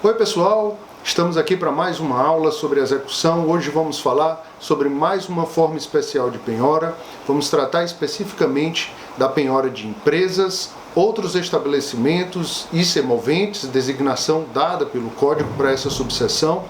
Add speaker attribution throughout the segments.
Speaker 1: Oi pessoal, estamos aqui para mais uma aula sobre execução. Hoje vamos falar sobre mais uma forma especial de penhora. Vamos tratar especificamente da penhora de empresas, outros estabelecimentos e semoventes, designação dada pelo código para essa subseção.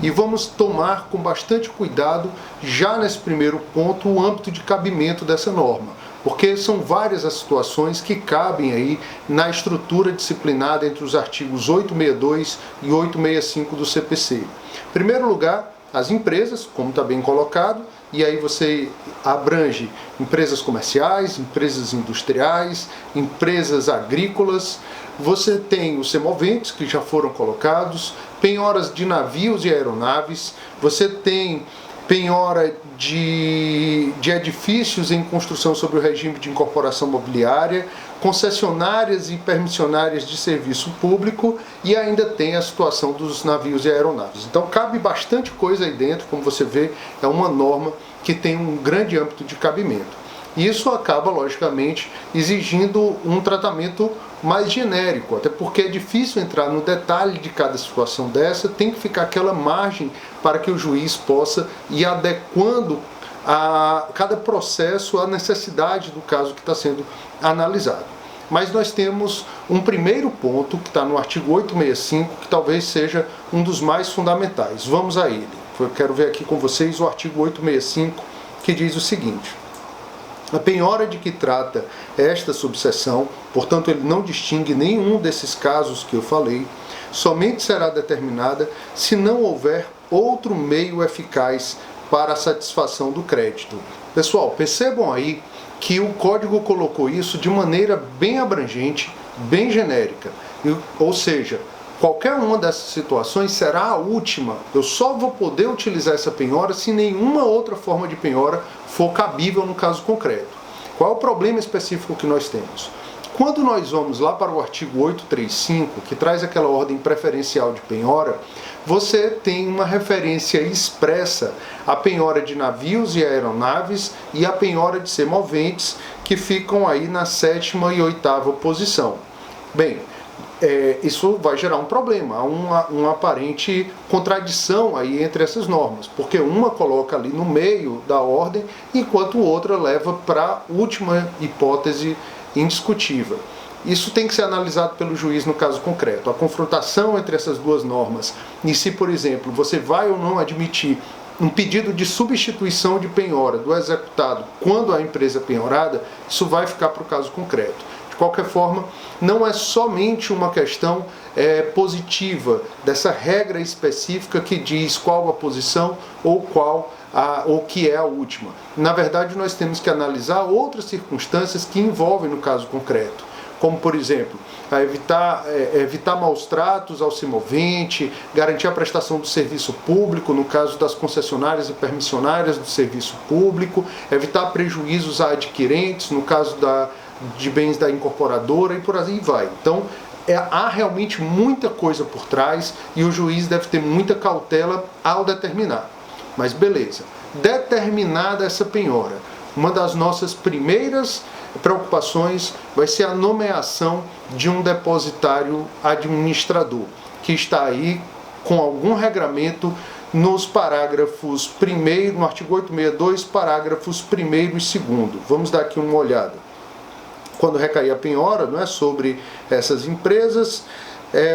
Speaker 1: E vamos tomar com bastante cuidado, já nesse primeiro ponto, o âmbito de cabimento dessa norma, porque são várias as situações que cabem aí na estrutura disciplinada entre os artigos 862 e 865 do CPC. Em primeiro lugar, as empresas, como está bem colocado, e aí você abrange empresas comerciais, empresas industriais, empresas agrícolas. Você tem os semoventes, que já foram colocados, penhoras de navios e aeronaves, você tem penhora de edifícios em construção sob o regime de incorporação mobiliária, concessionárias e permissionárias de serviço público, e ainda tem a situação dos navios e aeronaves. Então cabe bastante coisa aí dentro, como você vê, é uma norma que tem um grande âmbito de cabimento. Isso acaba, logicamente, exigindo um tratamento mais genérico, até porque é difícil entrar no detalhe de cada situação dessa, tem que ficar aquela margem para que o juiz possa ir adequando a cada processo à necessidade do caso que está sendo analisado. Mas nós temos um primeiro ponto, que está no artigo 865, que talvez seja um dos mais fundamentais. Vamos a ele. Eu quero ver aqui com vocês o artigo 865, que diz o seguinte: a penhora de que trata esta subseção, portanto ele não distingue nenhum desses casos que eu falei, somente será determinada se não houver outro meio eficaz para a satisfação do crédito. Pessoal, percebam aí que o código colocou isso de maneira bem abrangente, bem genérica, ou seja, qualquer uma dessas situações será a última. Eu só vou poder utilizar essa penhora se nenhuma outra forma de penhora for cabível no caso concreto. Qual é o problema específico que nós temos? Quando nós vamos lá para o artigo 835, que traz aquela ordem preferencial de penhora, você tem uma referência expressa à penhora de navios e aeronaves e à penhora de semoventes, que ficam aí na 7ª e 8ª posição. Bem, isso vai gerar um problema, há uma aparente contradição aí entre essas normas, porque uma coloca ali no meio da ordem, enquanto outra leva para a última hipótese indiscutível. Isso tem que ser analisado pelo juiz no caso concreto. A confrontação entre essas duas normas, e se, por exemplo, você vai ou não admitir um pedido de substituição de penhora do executado quando a empresa é penhorada, isso vai ficar para o caso concreto. De qualquer forma, não é somente uma questão positiva dessa regra específica que diz qual a posição ou que é a última. Na verdade, nós temos que analisar outras circunstâncias que envolvem no caso concreto, como, por exemplo, evitar maus tratos ao semovente, garantir a prestação do serviço público, no caso das concessionárias e permissionárias do serviço público, evitar prejuízos a adquirentes, no caso de bens da incorporadora, e por aí vai. Então, há realmente muita coisa por trás e o juiz deve ter muita cautela ao determinar. Mas beleza, determinada essa penhora, uma das nossas primeiras preocupações vai ser a nomeação de um depositário administrador, que está aí com algum regramento nos parágrafos 1º, no artigo 862, parágrafos 1º e 2º. Vamos dar aqui uma olhada. Quando recair a penhora, não é, sobre essas empresas,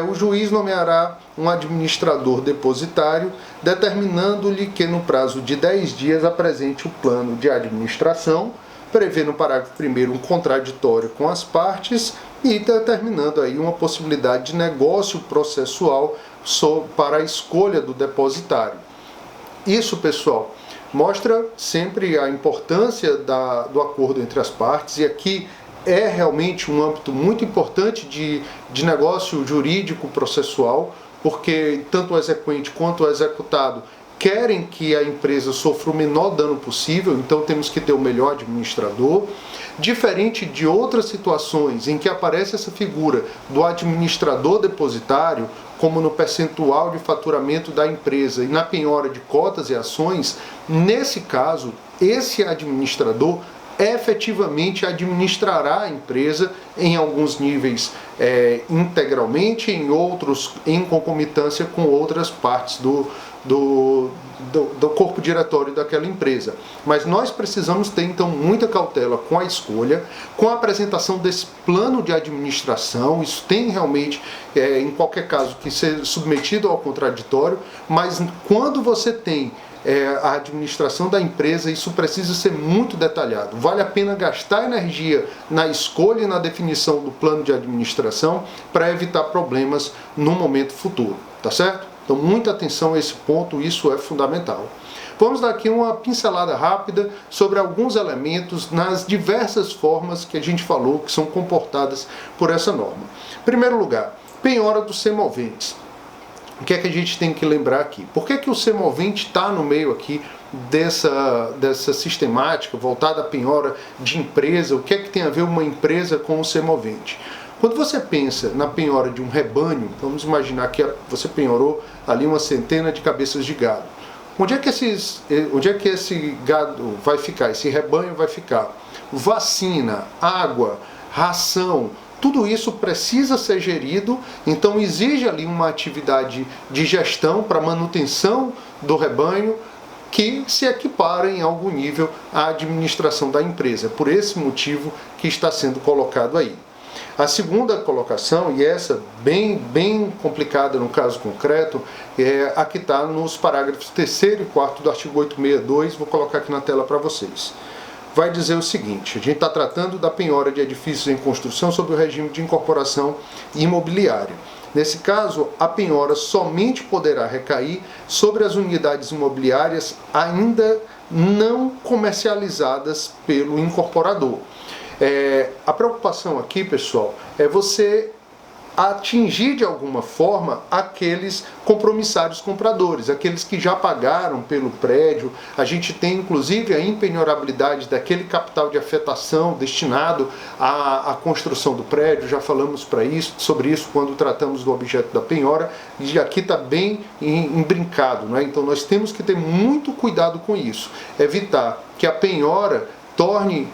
Speaker 1: o juiz nomeará um administrador depositário, determinando-lhe que no prazo de 10 dias apresente o plano de administração, prevê no parágrafo 1º um contraditório com as partes e determinando aí uma possibilidade de negócio processual para a escolha do depositário. Isso, pessoal, mostra sempre a importância do acordo entre as partes, e aqui é realmente um âmbito muito importante de negócio jurídico processual, porque tanto o exequente quanto o executado querem que a empresa sofra o menor dano possível, então temos que ter o melhor administrador. Diferente de outras situações em que aparece essa figura do administrador depositário, como no percentual de faturamento da empresa e na penhora de cotas e ações, nesse caso, esse administrador efetivamente administrará a empresa em alguns níveis integralmente, em outros em concomitância com outras partes do corpo diretório daquela empresa. Mas nós precisamos ter então muita cautela com a escolha, com a apresentação desse plano de administração. Isso tem realmente, em qualquer caso, que ser submetido ao contraditório, mas quando você tem a administração da empresa, isso precisa ser muito detalhado. Vale a pena gastar energia na escolha e na definição do plano de administração para evitar problemas no momento futuro, tá certo? Então, muita atenção a esse ponto, isso é fundamental. Vamos dar aqui uma pincelada rápida sobre alguns elementos nas diversas formas que a gente falou que são comportadas por essa norma. Em primeiro lugar, penhora dos semoventes. O que é que a gente tem que lembrar aqui? Por que o semovente está no meio aqui dessa sistemática voltada à penhora de empresa? O que é que tem a ver uma empresa com o semovente? Quando você pensa na penhora de um rebanho, vamos imaginar que você penhorou ali uma centena de cabeças de gado. Onde é que esse gado vai ficar? Esse rebanho vai ficar? Vacina, água, ração, tudo isso precisa ser gerido, então exige ali uma atividade de gestão para manutenção do rebanho que se equipara em algum nível à administração da empresa. É por esse motivo que está sendo colocado aí. A segunda colocação, e essa bem complicada no caso concreto, é a que está nos parágrafos 3º e 4º do artigo 862, vou colocar aqui na tela para vocês. Vai dizer o seguinte: a gente está tratando da penhora de edifícios em construção sob o regime de incorporação imobiliária. Nesse caso, a penhora somente poderá recair sobre as unidades imobiliárias ainda não comercializadas pelo incorporador. A preocupação aqui, pessoal, é você atingir de alguma forma aqueles compromissários compradores, aqueles que já pagaram pelo prédio. A gente tem inclusive a impenhorabilidade daquele capital de afetação destinado à construção do prédio, já falamos sobre isso quando tratamos do objeto da penhora, e aqui está bem imbrincado, né? Então nós temos que ter muito cuidado com isso, evitar que a penhora torne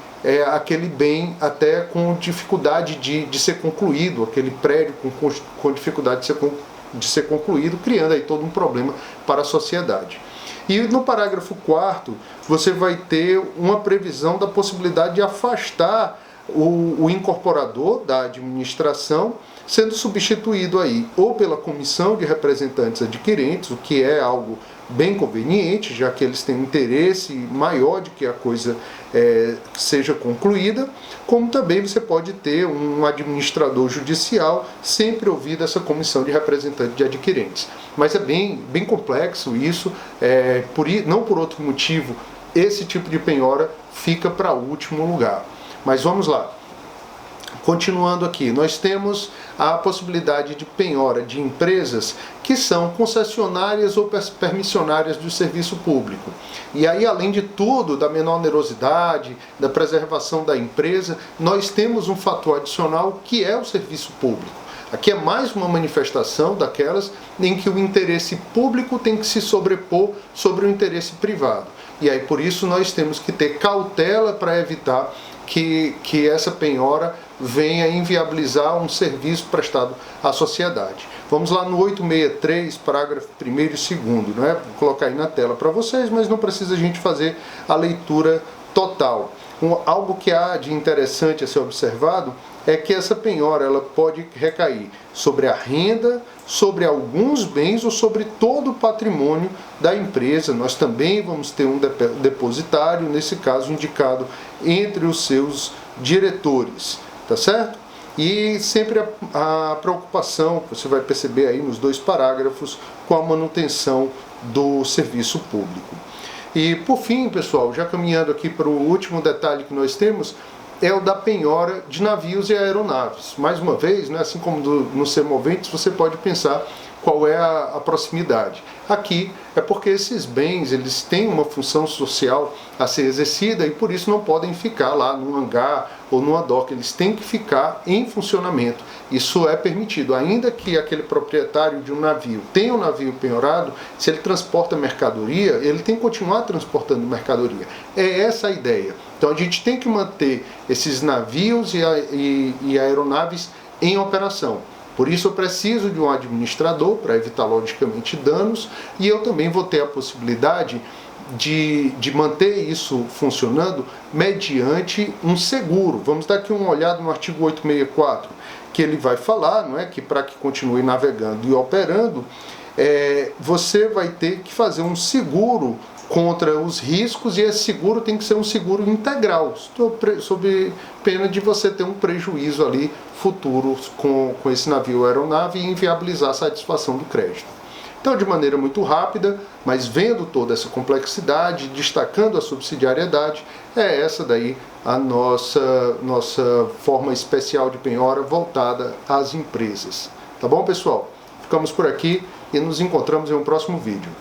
Speaker 1: aquele bem até com dificuldade de ser concluído, aquele prédio com dificuldade de ser concluído, criando aí todo um problema para a sociedade. E no parágrafo 4º, você vai ter uma previsão da possibilidade de afastar o incorporador da administração, sendo substituído aí ou pela comissão de representantes adquirentes, o que é algo bem conveniente, já que eles têm interesse maior de que a coisa seja concluída, como também você pode ter um administrador judicial, sempre ouvida essa comissão de representantes de adquirentes. Mas é bem complexo isso, não por outro motivo, esse tipo de penhora fica para o último lugar. Mas vamos lá. Continuando aqui, nós temos a possibilidade de penhora de empresas que são concessionárias ou permissionárias do serviço público. E aí, além de tudo, da menor onerosidade, da preservação da empresa, nós temos um fator adicional que é o serviço público. Aqui é mais uma manifestação daquelas em que o interesse público tem que se sobrepor sobre o interesse privado. E aí, por isso, nós temos que ter cautela para evitar que essa penhora venha inviabilizar um serviço prestado à sociedade. Vamos lá no 863, parágrafo 1º e 2º, né? Vou colocar aí na tela para vocês, mas não precisa a gente fazer a leitura total. Algo que há de interessante a ser observado é que essa penhora ela pode recair sobre a renda, sobre alguns bens ou sobre todo o patrimônio da empresa. Nós também vamos ter um depositário, nesse caso indicado entre os seus diretores, tá certo? E sempre a preocupação, você vai perceber aí nos 2 parágrafos, com a manutenção do serviço público. E por fim, pessoal, já caminhando aqui para o último detalhe que nós temos, é o da penhora de navios e aeronaves. Mais uma vez, né, assim como nos semoventes, você pode pensar qual é a proximidade. Aqui é porque esses bens eles têm uma função social a ser exercida e por isso não podem ficar lá no hangar ou numa doca, eles têm que ficar em funcionamento. Isso é permitido, ainda que aquele proprietário de um navio tenha um navio penhorado, se ele transporta mercadoria, ele tem que continuar transportando mercadoria. É essa a ideia. Então a gente tem que manter esses navios e aeronaves em operação. Por isso eu preciso de um administrador para evitar logicamente danos, e eu também vou ter a possibilidade de manter isso funcionando mediante um seguro. Vamos dar aqui uma olhada no artigo 864, que ele vai falar, não é, que para que continue navegando e operando, você vai ter que fazer um seguro contra os riscos, e esse seguro tem que ser um seguro integral, sob pena de você ter um prejuízo ali futuro com esse navio ou aeronave e inviabilizar a satisfação do crédito. Então, de maneira muito rápida, mas vendo toda essa complexidade, destacando a subsidiariedade, é essa daí a nossa forma especial de penhora voltada às empresas. Tá bom, pessoal? Ficamos por aqui e nos encontramos em um próximo vídeo.